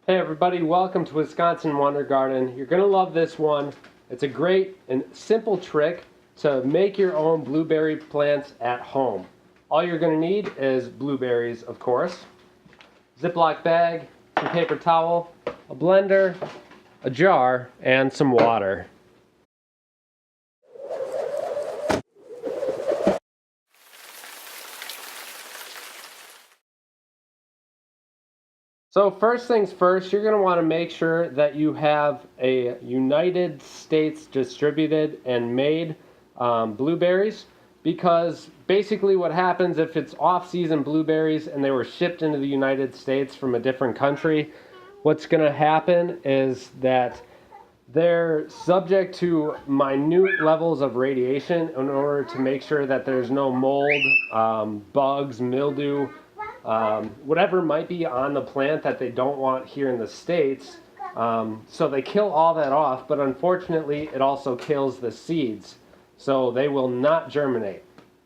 Hey everybody, welcome to Wisconsin Wonder Garden. You're going to love this one. It's a great and simple trick to make your own blueberry plants at home. All you're going to need is blueberries, of course, Ziploc bag, some paper towel, a blender, a jar, and some water. So first things first, you're going to want to make sure that you have a United States distributed and made blueberries, because basically what happens if it's off-season blueberries and they were shipped into the United States from a different country, what's going to happen is that they're subject to minute levels of radiation in order to make sure that there's no mold, bugs, mildew, whatever might be on the plant that they don't want here in the States. So they kill all that off, but unfortunately it also kills the seeds, so they will not germinate.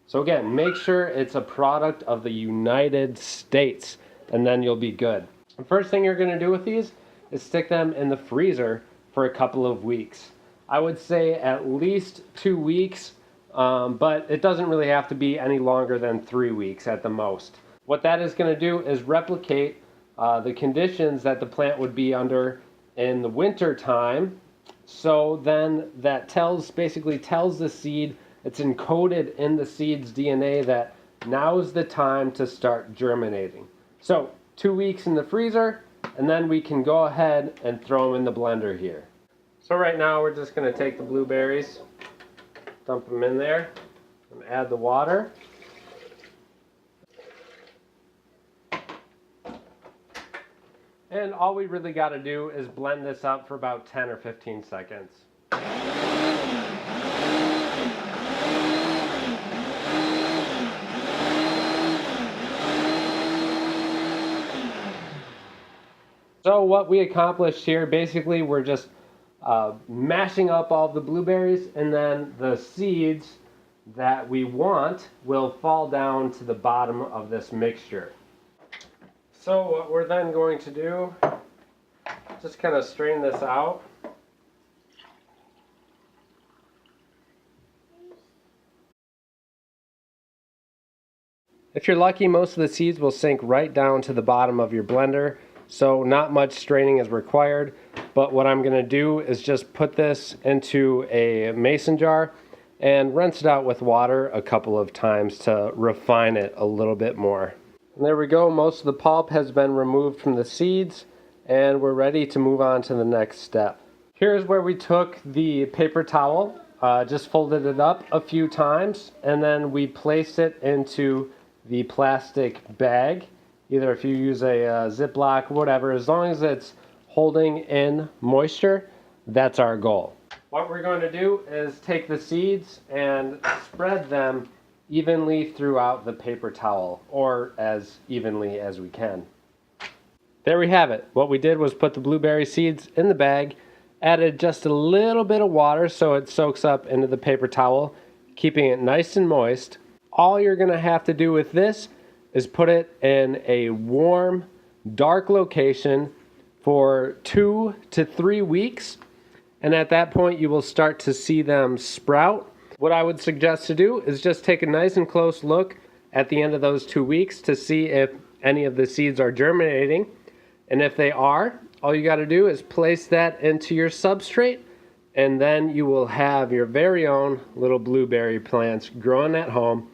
So again, make sure it's a product of the United States, and then you'll be good. The first thing you're going to do with these is stick them in the freezer for a couple of weeks. I would say at least 2 weeks, but it doesn't really have to be any longer than 3 weeks at the most. What that is going to do is replicate the conditions that the plant would be under in the winter time. So then that basically tells the seed, it's encoded in the seed's DNA that now is the time to start germinating. So 2 weeks in the freezer, and then we can go ahead and throw them in the blender here. So right now we're just going to take the blueberries, dump them in there, and add the water. And all we really got to do is blend this up for about 10 or 15 seconds. So what we accomplished here, basically we're just mashing up all the blueberries, and then the seeds that we want will fall down to the bottom of this mixture. So what we're then going to do, just kind of strain this out. If you're lucky, most of the seeds will sink right down to the bottom of your blender, so not much straining is required. But what I'm going to do is just put this into a mason jar and rinse it out with water a couple of times to refine it a little bit more. And there we go, most of the pulp has been removed from the seeds, and we're ready to move on to the next step. Here's where we took the paper towel, just folded it up a few times, and then we placed it into the plastic bag. Either if you use a Ziploc, whatever, as long as it's holding in moisture, that's our goal. What we're going to do is take the seeds and spread them evenly throughout the paper towel, or as evenly as we can. There we have it. What we did was put the blueberry seeds in the bag, added just a little bit of water so it soaks up into the paper towel, keeping it nice and moist. All you're going to have to do with this is put it in a warm, dark location for 2 to 3 weeks, and at that point you will start to see them sprout. What I would suggest to do is just take a nice and close look at the end of those 2 weeks to see if any of the seeds are germinating. And if they are, all you got to do is place that into your substrate, and then you will have your very own little blueberry plants growing at home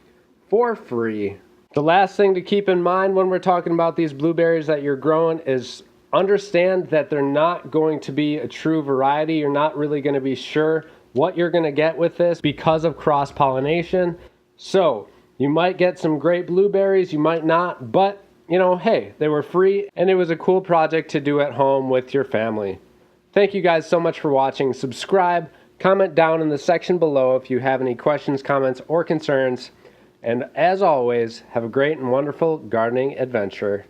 for free. The last thing to keep in mind when we're talking about these blueberries that you're growing is understand that they're not going to be a true variety. You're not really going to be sure what you're going to get with this because of cross-pollination. So you might get some great blueberries, you might not, but you know, hey, they were free and it was a cool project to do at home with your family. Thank you guys so much for watching. Subscribe, comment down in the section below if you have any questions, comments, or concerns. And as always, have a great and wonderful gardening adventure.